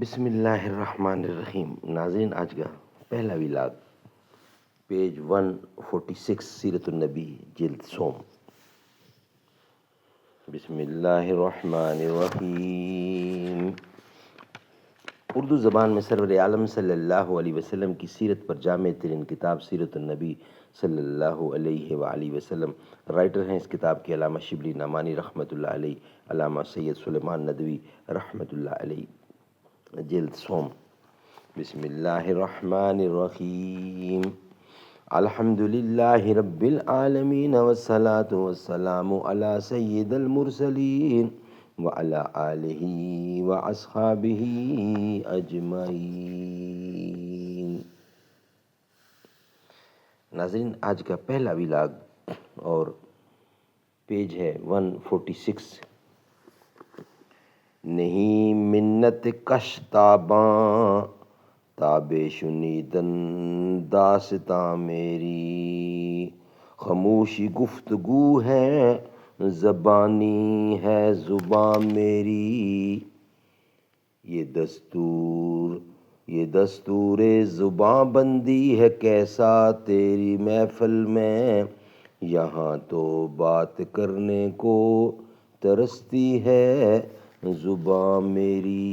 بسم اللہ الرحمن الرحیم۔ ناظرین، آج کا پہلا ولاگ پیج 146 سیرت النبی جلد سوم۔ بسم اللہ الرحمن الرحیم۔ اردو زبان میں سرور عالم صلی اللہ علیہ وسلم کی سیرت پر جامع ترین کتاب سیرت النبی صلی اللہ علیہ وآلہ وسلم۔ رائٹر ہیں اس کتاب کے علامہ شبلی نعمانی رحمۃ اللہ علیہ، علامہ سید سلیمان ندوی رحمۃ اللہ علیہ۔ جلد سوم۔ بسم اللہ الرحمن الرحیم۔ الحمد للہ رب العالمین والصلاة والسلام علی سید المرسلین وعلی آلہ واصحابہ اجمعین۔ ناظرین، آج کا پہلا ولاگ اور پیج ہے 146۔ نہیں منت کش تاباں تاب شنیدن داستاں میری، خاموشی گفتگو ہے زبانی ہے زباں میری، یہ دستور زباں بندی ہے کیسا تیری محفل میں، یہاں تو بات کرنے کو ترستی ہے زباں میری۔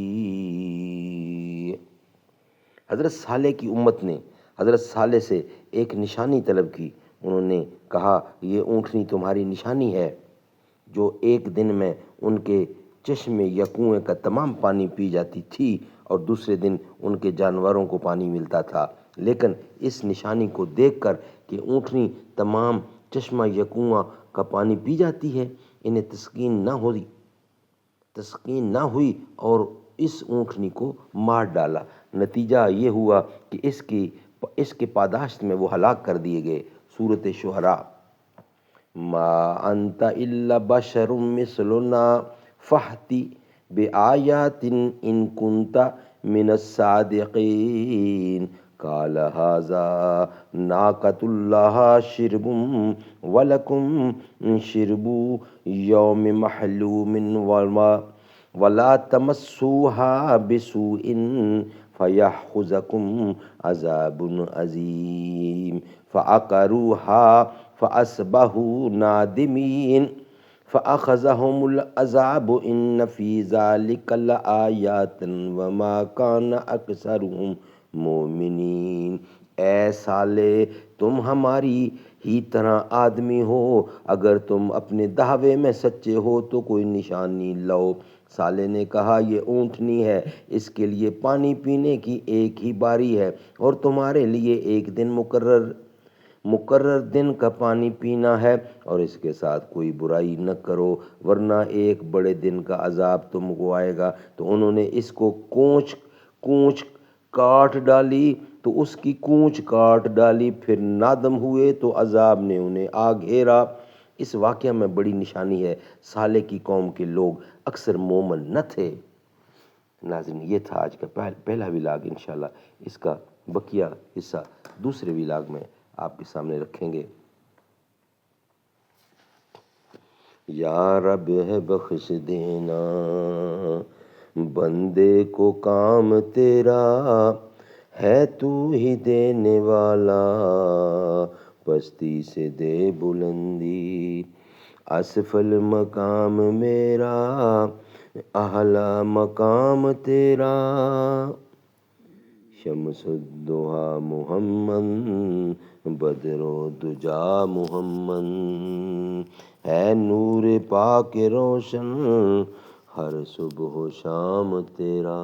حضرت صالح کی امت نے حضرت صالح سے ایک نشانی طلب کی۔ انہوں نے کہا، یہ اونٹنی تمہاری نشانی ہے، جو ایک دن میں ان کے چشمے یا کنویں کا تمام پانی پی جاتی تھی اور دوسرے دن ان کے جانوروں کو پانی ملتا تھا۔ لیکن اس نشانی کو دیکھ کر کہ اونٹنی تمام چشمہ یا کنواں کا پانی پی جاتی ہے، انہیں تسکین نہ ہوئی اور اس اونٹنی کو مار ڈالا۔ نتیجہ یہ ہوا کہ اس کے پاداشت میں وہ ہلاک کر دیے گئے۔ سورۃ شعراء۔ ما انت الا بشر مثلنا فاتی بآیات ان کنت من الصادقین، قال ھذا ناقۃ اللہ شرب ولکم شرب یوم معلوم ولا تمسوها بسوء فیأخذکم عذاب عظیم، فعقروها فاصبحوا نادمین، فأخذهم العذاب ان فی ذلک لآیات وما کان اکثرهم مؤمنین۔ اے صالح، تم ہماری ہی طرح آدمی ہو، اگر تم اپنے دعوے میں سچے ہو تو کوئی نشانی لو۔ صالح نے کہا، یہ اونٹنی ہے، اس کے لیے پانی پینے کی ایک ہی باری ہے اور تمہارے لیے ایک دن مقرر دن کا پانی پینا ہے، اور اس کے ساتھ کوئی برائی نہ کرو ورنہ ایک بڑے دن کا عذاب تم کو آئے گا۔ تو انہوں نے اس کو کونچ کاٹ ڈالی تو اس کی کونچ کاٹ ڈالی، پھر نادم ہوئے تو عذاب نے انہیں آ گھیرا۔ اس واقعہ میں بڑی نشانی ہے، صالح کی قوم کے لوگ اکثر مومن نہ تھے۔ ناظرین، یہ تھا آج کا پہلا ولاگ۔ انشاءاللہ اس کا بقیہ حصہ دوسرے ولاگ میں آپ کے سامنے رکھیں گے۔ یا رب ہے بخش دینا بندے کو کام تیرا، ہے تو ہی دینے والا پستی سے دے بلندی، اسفل مقام میرا اعلیٰ مقام تیرا، شمس الضحیٰ محمد بدر و دجا محمد، ہے نور پاک روشن ہر صبح و شام تیرا۔